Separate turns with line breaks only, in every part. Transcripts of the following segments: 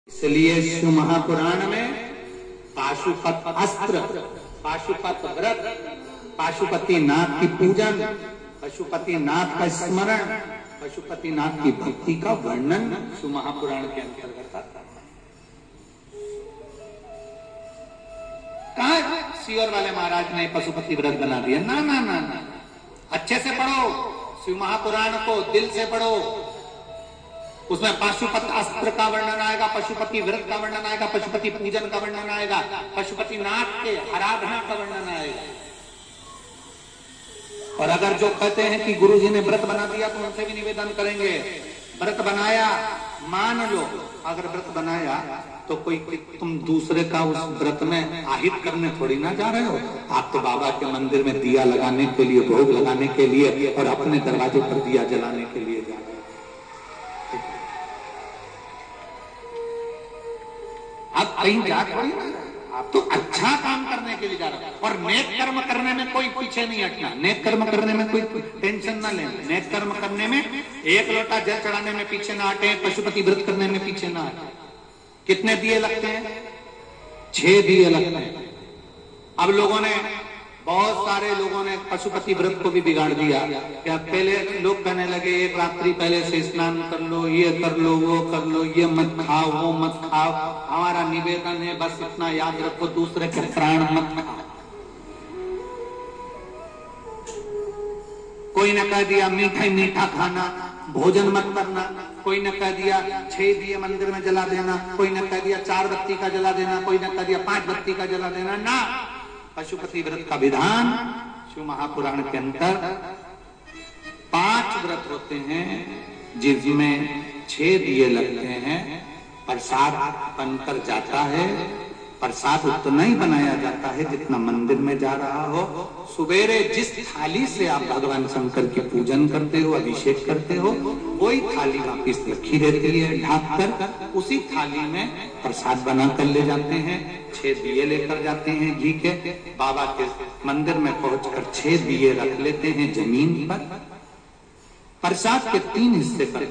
इसलिए शिव महापुराण में पाशुपत अस्त्र, पाशुपत व्रत, पाशुपति नाथ की पूजन, पशुपति नाथ का स्मरण, पशुपति नाथ की भक्ति का वर्णन शिव महापुराण के अंतर्गत आता है। कहा सीवर वाले महाराज ने पशुपति व्रत बना दिया? ना ना ना ना, अच्छे से पढ़ो शिव महापुराण को, दिल से पढ़ो। उसमें पाशुपत अस्त्र का वर्णन आएगा, पशुपति व्रत का वर्णन आएगा, पशुपति पूजन का वर्णन आएगा, पशुपति नाथ के आराधना का वर्णन आएगा। और अगर जो कहते हैं कि गुरु जी ने व्रत बना दिया तो उनसे भी निवेदन करेंगे, व्रत बनाया मान लो, अगर व्रत बनाया तो कोई तुम दूसरे का उस व्रत में आहित करने थोड़ी ना जा रहे हो। आप तो बाबा के मंदिर में दिया लगाने के लिए, भोग लगाने के लिए और अपने दरवाजे पर दिया जलाने के लिए जा रहे हो। आप कहीं जा थोड़ी ना, आप तो अच्छा काम करने के लिए जा रहे हो। और नेक कर्म करने में कोई पीछे नहीं हटना, नेक कर्म करने में कोई टेंशन ना लेना। नेक कर्म करने में एक लोटा जल चढ़ाने में पीछे ना हटे, पशुपति व्रत करने में पीछे ना हटे। कितने दिए लगते हैं? 6 दिए लगते हैं। अब लोगों ने, बहुत सारे लोगों ने पशुपति व्रत को भी बिगाड़ दिया। क्या पहले लोग कहने लगे एक रात्रि पहले से स्नान कर लो, ये कर लो, वो कर लो, ये मत खाओ, वो मत खाओ। हमारा निवेदन है बस इतना याद रखो, दूसरे के प्राण मत खाओ। कोई ने कह दिया मीठा ही मीठा खाना, भोजन मत करना। कोई ने कह दिया 6 दिए मंदिर में जला देना, कोई ने कह दिया 4 बत्ती का जला देना, कोई ने कह दिया 5 बत्ती का जला देना। ना, पशुपति व्रत का विधान शिव महापुराण के अंदर 5 व्रत होते हैं जिसमें 6 दिए लगते हैं। प्रसाद बनकर जाता है, प्रसाद उतना ही बनाया जाता है जितना मंदिर में जा रहा हो। सुबेरे जिस थाली से आप भगवान शंकर की पूजन करते हो, अभिषेक करते हो, वही थाली वापिस रखी रहती है ढाक कर। उसी थाली में प्रसाद बना कर ले जाते हैं। 6 दिए लेकर जाते हैं घी के। बाबा के मंदिर में पहुंचकर 6 दिए रख लेते हैं जमीन पर। प्रसाद के 3 हिस्से कर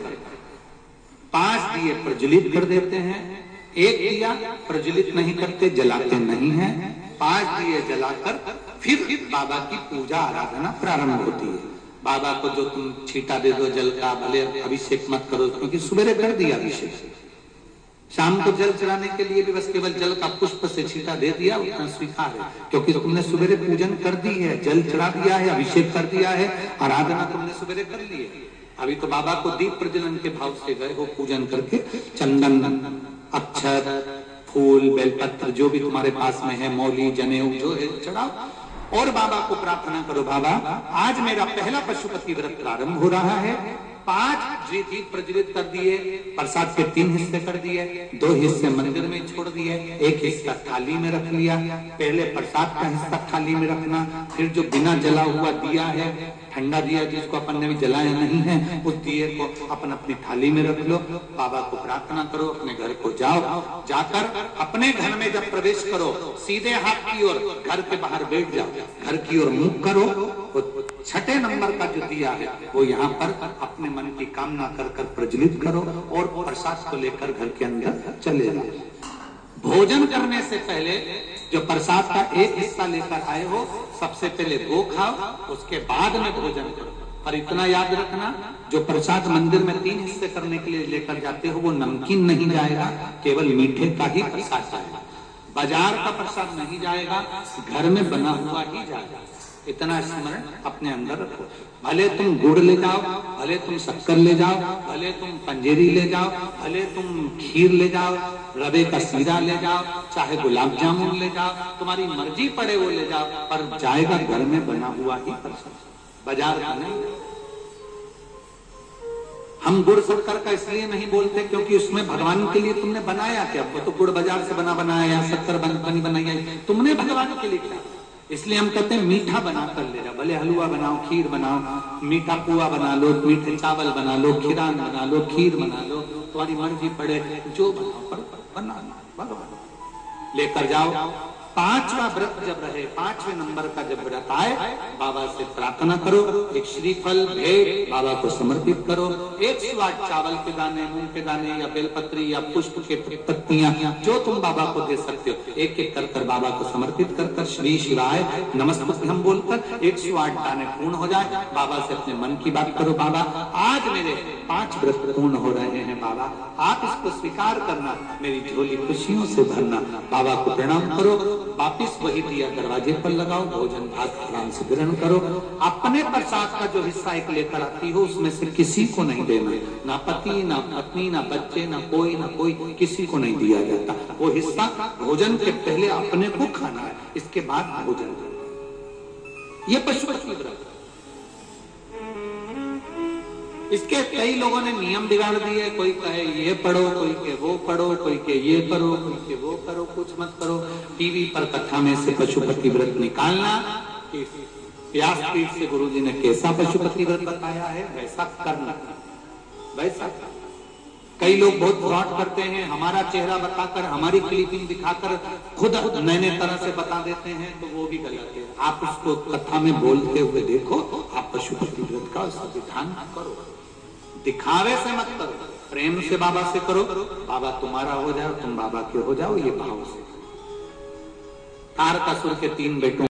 5 दिए प्रज्वलित कर देते हैं। 1 दिया प्रज्वलित नहीं करते, जलाते नहीं है। 5 दिए जलाकर फिर बाबा की पूजा आराधना प्रारंभ होती है। बाबा को जो तुम छींटा दे दो जल का, भले अभिषेक मत करो, क्योंकि सुबह कर दिया अभिषेक। शाम को जल चढ़ाने के लिए भी बस केवल जल का पुष्प से छींटा दे दिया, उतना स्वीकार है, क्योंकि तुमने सुबह पूजन कर दी है, जल चढ़ा दिया है, अभिषेक कर दिया है, आराधना तुमने सुबह कर ली है। अभी तो बाबा को दीप प्रज्वलन के भाव से गए हो पूजन करके। चंदन, अक्षत, फूल, बेलपत्र जो भी तुम्हारे पास में है, मौली, जनेऊ जो है चढ़ाओ और बाबा को प्रार्थना करो, बाबा आज मेरा पहला पशुपति व्रत प्रारंभ हो रहा है। 5 दीप प्रज्वलित कर दिए, प्रसाद के 3 हिस्से कर दिए, 2 हिस्से मंदिर में छोड़ दिए, 1 हिस्सा थाली में रख लिया। पहले प्रसाद का हिस्सा थाली में रखना, फिर जो बिना जला हुआ दिया है, ठंडा दिया जिसको अपन ने भी जलाया नहीं है, उस दिए को अपन अपनी थाली में रख लो। बाबा को प्रार्थना करो, अपने घर को जाओ, जाकर अपने घर में जब प्रवेश करो सीधे हाथ की ओर घर के बाहर बैठ जाओ, घर की ओर मुख करो। 6ठे नंबर का जो दिया है वो यहाँ पर अपने मन की कामना कर कर प्रज्वलित करो और प्रसाद को लेकर घर के अंदर चले जाओ। भोजन करने से पहले जो प्रसाद का 1 हिस्सा लेकर आए हो, सबसे पहले वो खाओ, उसके बाद में भोजन करो। और इतना याद रखना, जो प्रसाद मंदिर में 3 हिस्से करने के लिए लेकर जाते हो वो नमकीन नहीं जाएगा, केवल मीठे का ही प्रसाद जाएगा। बाजार का प्रसाद नहीं जाएगा, घर में बना हुआ ही जाएगा। इतना स्मरण अपने अंदर रखो। भले तुम गुड़ ले जाओ, भले तुम शक्कर ले जाओ, भले तुम पंजेरी ले जाओ, भले तुम खीर ले जाओ, रवे का सीरा ले जाओ, चाहे गुलाब जामुन ले जाओ, तुम्हारी मर्जी पड़े वो ले जाओ, पर जाएगा घर में बना हुआ ही प्रसाद, बाजार का नहीं। हम गुड़ शक्कर का इसलिए नहीं बोलते क्योंकि उसमें भगवान के लिए तुमने बनाया क्या? वो तो गुड़ बाजार से बना बनाया, शक्कर बनी बनाई, तुमने भगवान के लिए क्या? इसलिए हम कहते हैं मीठा बना कर ले जाओ। भले हलवा बनाओ, खीर बनाओ, मीठा पुआ बना लो, मीठे चावल बना लो, खीरान बना लो, खीर बना लो, तुम्हारी मर्जी पड़े जो बनाओ, पर बना लो, लेकर जाओ। पांचवा व्रत जब रहे, पांचवें नंबर का जब व्रत आए, बाबा से प्रार्थना करो, एक श्रीफल भेंट बाबा को समर्पित करो, 108 चावल के दाने, मूंग के दाने या बेलपत्री या पुष्प के पत्तियां जो तुम बाबा को दे सकते हो, एक एक कर बाबा को समर्पित कर श्री शिवाय नमस्ते हम बोलकर 108 दाने पूर्ण हो जाए। बाबा से अपने मन की बात करो, बाबा आज मेरे 5 व्रत पूर्ण हो रहे हैं, बाबा आप इसको स्वीकार करना, मेरी झोली खुशियों से भरना। बाबा को प्रणाम करो, वापिस वही दिया दरवाजे पर लगाओ, भोजन भात आराम से ग्रहण करो। अपने प्रसाद का जो हिस्सा एक लेकर आती हो उसमें से किसी को नहीं देना, ना पति ना पत्नी ना बच्चे ना कोई किसी को नहीं दिया जाता। वो हिस्सा भोजन के पहले अपने को खाना है, इसके बाद भोजन। ये पशुपति व्रत, इसके कई लोगों ने नियम बिगाड़ दिए, कोई कहे ये पढ़ो, कोई के वो पढ़ो, कोई के ये करो, कोई के वो करो, कुछ मत करो। टीवी पर कथा में से पशुपति व्रत निकालना, व्यासपीठ से गुरुजी ने कैसा पशुपति व्रत बताया है वैसा करना, वैसा। कई लोग बहुत फ्रॉड करते हैं, हमारा चेहरा बताकर, हमारी क्लिपिंग दिखाकर खुद नए नए तरह से बता देते हैं, तो वो भी गलत है। आप उसको कथा में बोलते हुए देखो, आप पशुपति व्रत का उसका विधान करो, दिखावे से मत करो, प्रेम से बाबा से करो, बाबा तुम्हारा हो जाओ, तुम बाबा के हो जाओ, ये भाव से। तारकासुर के 3 बेटों